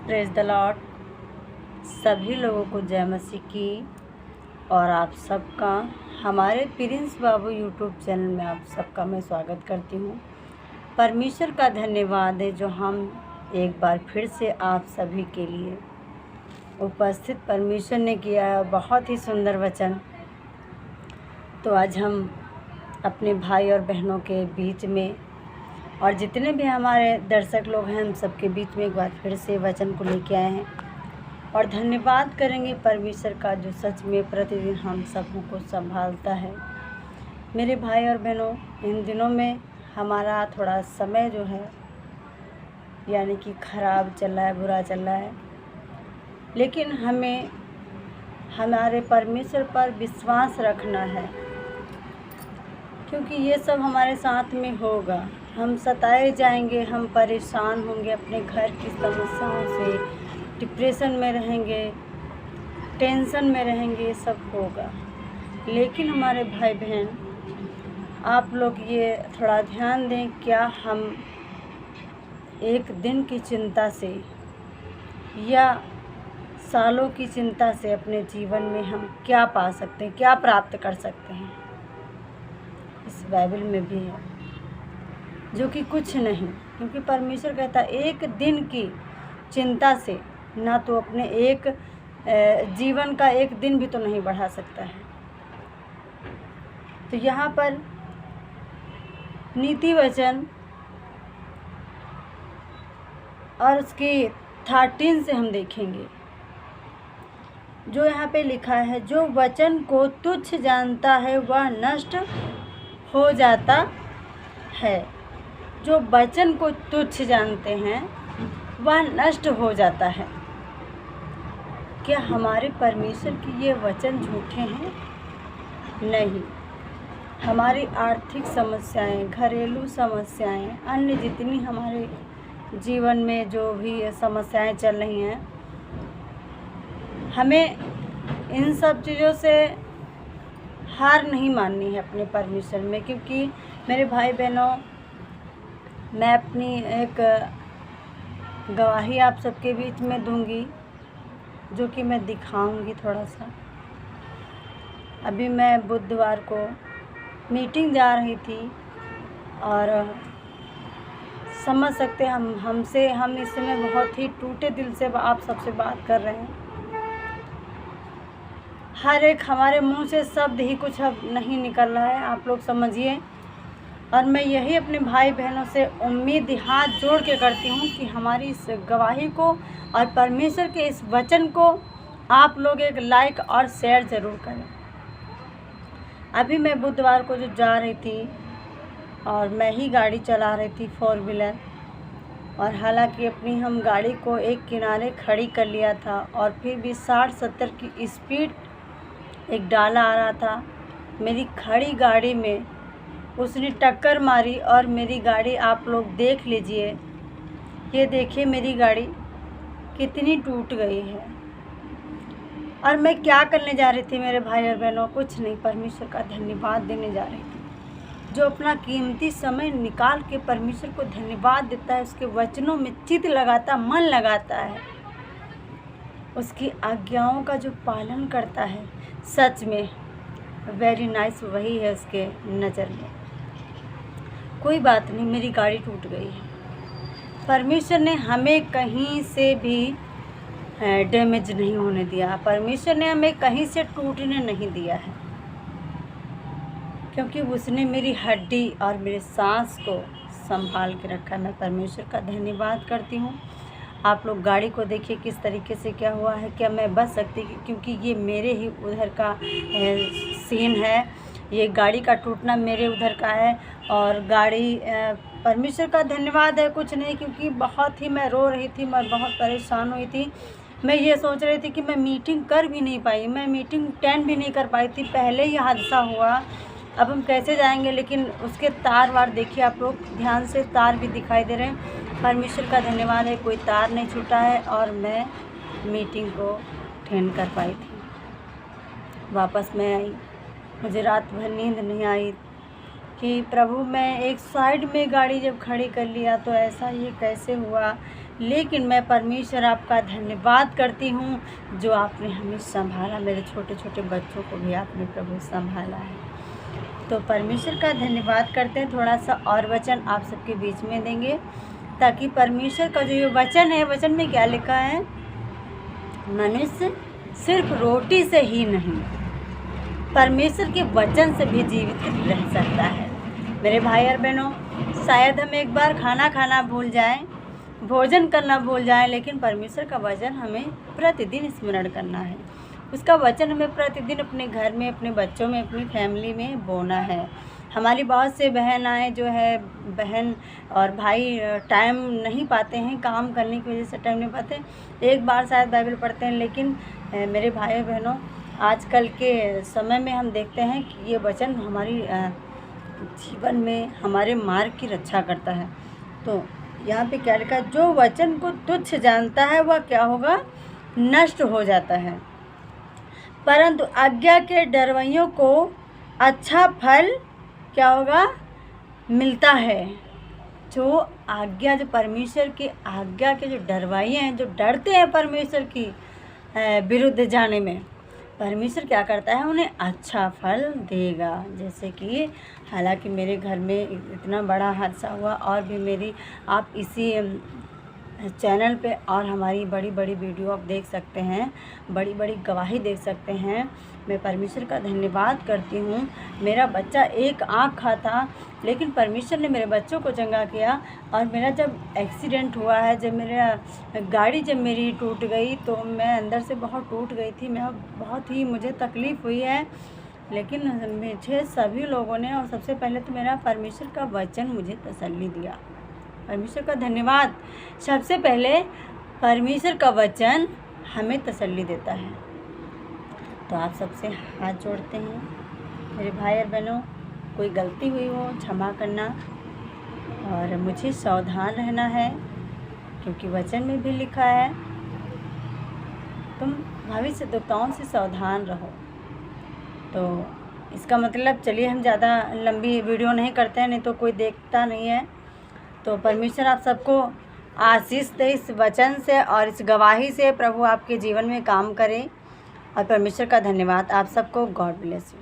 Praise the Lord. सभी लोगों को जय मसीह की। और आप सबका हमारे प्रिंस बाबू यूट्यूब चैनल में आप सबका मैं स्वागत करती हूँ। परमेश्वर का धन्यवाद है जो हम एक बार फिर से आप सभी के लिए उपस्थित परमेश्वर ने किया है बहुत ही सुंदर वचन। तो आज हम अपने भाई और बहनों के बीच में और जितने भी हमारे दर्शक लोग हैं हम सबके बीच में एक बार फिर से वचन को लेके आए हैं और धन्यवाद करेंगे परमेश्वर का जो सच में प्रतिदिन हम सबों को संभालता है। मेरे भाई और बहनों, इन दिनों में हमारा थोड़ा समय जो है यानी कि ख़राब चल रहा है, बुरा चल रहा है, लेकिन हमें हमारे परमेश्वर पर विश्वास रखना है क्योंकि ये सब हमारे साथ में होगा। हम सताए जाएंगे, हम परेशान होंगे, अपने घर की समस्याओं से डिप्रेशन में रहेंगे, टेंशन में रहेंगे, ये सब होगा। लेकिन हमारे भाई बहन, आप लोग ये थोड़ा ध्यान दें, क्या हम एक दिन की चिंता से या सालों की चिंता से अपने जीवन में हम क्या पा सकते हैं, क्या प्राप्त कर सकते हैं। इस बाइबल में भी है जो कि कुछ नहीं, क्योंकि परमेश्वर कहता है एक दिन की चिंता से ना तो अपने एक जीवन का एक दिन भी तो नहीं बढ़ा सकता है। तो यहाँ पर नीति वचन और उसके 13 से हम देखेंगे जो यहाँ पे लिखा है, जो वचन को तुच्छ जानता है वह नष्ट हो जाता है। जो वचन को तुच्छ जानते हैं वह नष्ट हो जाता है। क्या हमारे परमेश्वर की ये वचन झूठे हैं? नहीं। हमारी आर्थिक समस्याएं, घरेलू समस्याएं, अन्य जितनी हमारे जीवन में जो भी समस्याएं चल रही हैं, हमें इन सब चीज़ों से हार नहीं माननी है अपने परमेश्वर में। क्योंकि मेरे भाई बहनों, मैं अपनी एक गवाही आप सबके बीच में दूंगी जो कि मैं दिखाऊंगी थोड़ा सा। अभी मैं बुधवार को मीटिंग जा रही थी और समझ सकते हम इस समय बहुत ही टूटे दिल से आप सबसे बात कर रहे हैं। हर एक हमारे मुंह से शब्द ही कुछ अब नहीं निकल रहा है, आप लोग समझिए। और मैं यही अपने भाई बहनों से उम्मीद हाथ जोड़ के करती हूँ कि हमारी इस गवाही को और परमेश्वर के इस वचन को आप लोग एक लाइक और शेयर ज़रूर करें। अभी मैं बुधवार को जो जा रही थी और मैं ही गाड़ी चला रही थी 4 व्हीलर, और हालांकि अपनी हम गाड़ी को एक किनारे खड़ी कर लिया था और फिर भी 60-70 की स्पीड एक डाला आ रहा था। मेरी खड़ी गाड़ी में उसने टक्कर मारी और मेरी गाड़ी आप लोग देख लीजिए, ये देखिए मेरी गाड़ी कितनी टूट गई है। और मैं क्या करने जा रही थी मेरे भाई और बहनों? कुछ नहीं, परमेश्वर का धन्यवाद देने जा रही थी। जो अपना कीमती समय निकाल के परमेश्वर को धन्यवाद देता है, उसके वचनों में चित्त लगाता, मन लगाता है, उसकी आज्ञाओं का जो पालन करता है, सच में वेरी नाइस वही है उसके नज़र में। कोई बात नहीं, मेरी गाड़ी टूट गई है। परमेश्वर ने हमें कहीं से भी डैमेज नहीं होने दिया। परमेश्वर ने हमें कहीं से टूटने नहीं दिया है, क्योंकि उसने मेरी हड्डी और मेरे सांस को संभाल के रखा है। मैं परमेश्वर का धन्यवाद करती हूँ। आप लोग गाड़ी को देखिए किस तरीके से क्या हुआ है। क्या मैं बच सकती? क्योंकि ये मेरे ही उधर का सीन है, ये गाड़ी का टूटना मेरे उधर का है। और गाड़ी परमेश्वर का धन्यवाद है, कुछ नहीं, क्योंकि बहुत ही मैं रो रही थी, मैं बहुत परेशान हुई थी। मैं ये सोच रही थी कि मैं मीटिंग कर भी नहीं पाई, मैं मीटिंग अटेंड भी नहीं कर पाई थी। पहले ही हादसा हुआ, अब हम कैसे जाएंगे? लेकिन उसके तार वार देखिए आप लोग ध्यान से, तार भी दिखाई दे रहे हैं। परमेश्वर का धन्यवाद है, कोई तार नहीं छूटा है और मैं मीटिंग को अटेंड कर पाई थी। वापस मैं आई, मुझे रात भर नींद नहीं आई कि प्रभु मैं एक साइड में गाड़ी जब खड़ी कर लिया तो ऐसा ये कैसे हुआ, लेकिन मैं परमेश्वर आपका धन्यवाद करती हूँ जो आपने हमें संभाला, मेरे छोटे छोटे बच्चों को भी आपने प्रभु संभाला है। तो परमेश्वर का धन्यवाद करते हैं। थोड़ा सा और वचन आप सबके बीच में देंगे ताकि परमेश्वर का जो ये वचन है, वचन में क्या लिखा है, मनुष्य सिर्फ रोटी से ही नहीं परमेश्वर के वचन से भी जीवित रह सकता है। मेरे भाई और बहनों, शायद हम एक बार खाना खाना भूल जाएं, भोजन करना भूल जाएं, लेकिन परमेश्वर का वचन हमें प्रतिदिन स्मरण करना है। उसका वचन हमें प्रतिदिन अपने घर में, अपने बच्चों में, अपनी फैमिली में बोना है। हमारी बहुत से बहन आए जो है, बहन और भाई टाइम नहीं पाते हैं, काम करने की वजह से टाइम नहीं पाते, एक बार शायद बाइबल पढ़ते हैं। लेकिन मेरे भाई बहनों, आजकल के समय में हम देखते हैं कि ये वचन हमारी जीवन में हमारे मार्ग की रक्षा करता है। तो यहाँ पे क्या लिखा है, जो वचन को तुच्छ जानता है वह क्या होगा, नष्ट हो जाता है, परंतु आज्ञा के डरवइयों को अच्छा फल क्या होगा, मिलता है। जो आज्ञा, जो परमेश्वर की आज्ञा के जो डरवाइए हैं, जो डरते हैं परमेश्वर की विरुद्ध जाने में, परमेश्वर क्या करता है, उन्हें अच्छा फल देगा। जैसे कि हालांकि मेरे घर में इतना बड़ा हादसा हुआ और भी मेरी आप इसी चैनल पे और हमारी बड़ी बड़ी वीडियो आप देख सकते हैं, बड़ी बड़ी गवाही देख सकते हैं। मैं परमेश्वर का धन्यवाद करती हूँ। मेरा बच्चा एक आँख खा था, लेकिन परमेश्वर ने मेरे बच्चों को चंगा किया। और मेरा जब एक्सीडेंट हुआ है, जब मेरा गाड़ी जब मेरी टूट गई, तो मैं अंदर से बहुत टूट गई थी, मैं बहुत ही मुझे तकलीफ़ हुई है। लेकिन मुझे सभी लोगों ने, और सबसे पहले तो मेरा परमेश्वर का वचन मुझे तसल्ली दिया। परमेश्वर का धन्यवाद। सबसे पहले परमेश्वर का वचन हमें तसल्ली देता है। तो आप सबसे हाथ जोड़ते हैं, मेरे भाई और बहनों, कोई गलती हुई हो क्षमा करना, और मुझे सावधान रहना है, क्योंकि वचन में भी लिखा है तुम भविष्य देवताओं से सावधान रहो। तो इसका मतलब, चलिए हम ज़्यादा लंबी वीडियो नहीं करते हैं, नहीं तो कोई देखता नहीं है। तो परमेश्वर आप सबको आशीष दे इस वचन से और इस गवाही से। प्रभु आपके जीवन में काम करे, और परमेश्वर का धन्यवाद आप सबको। God bless you.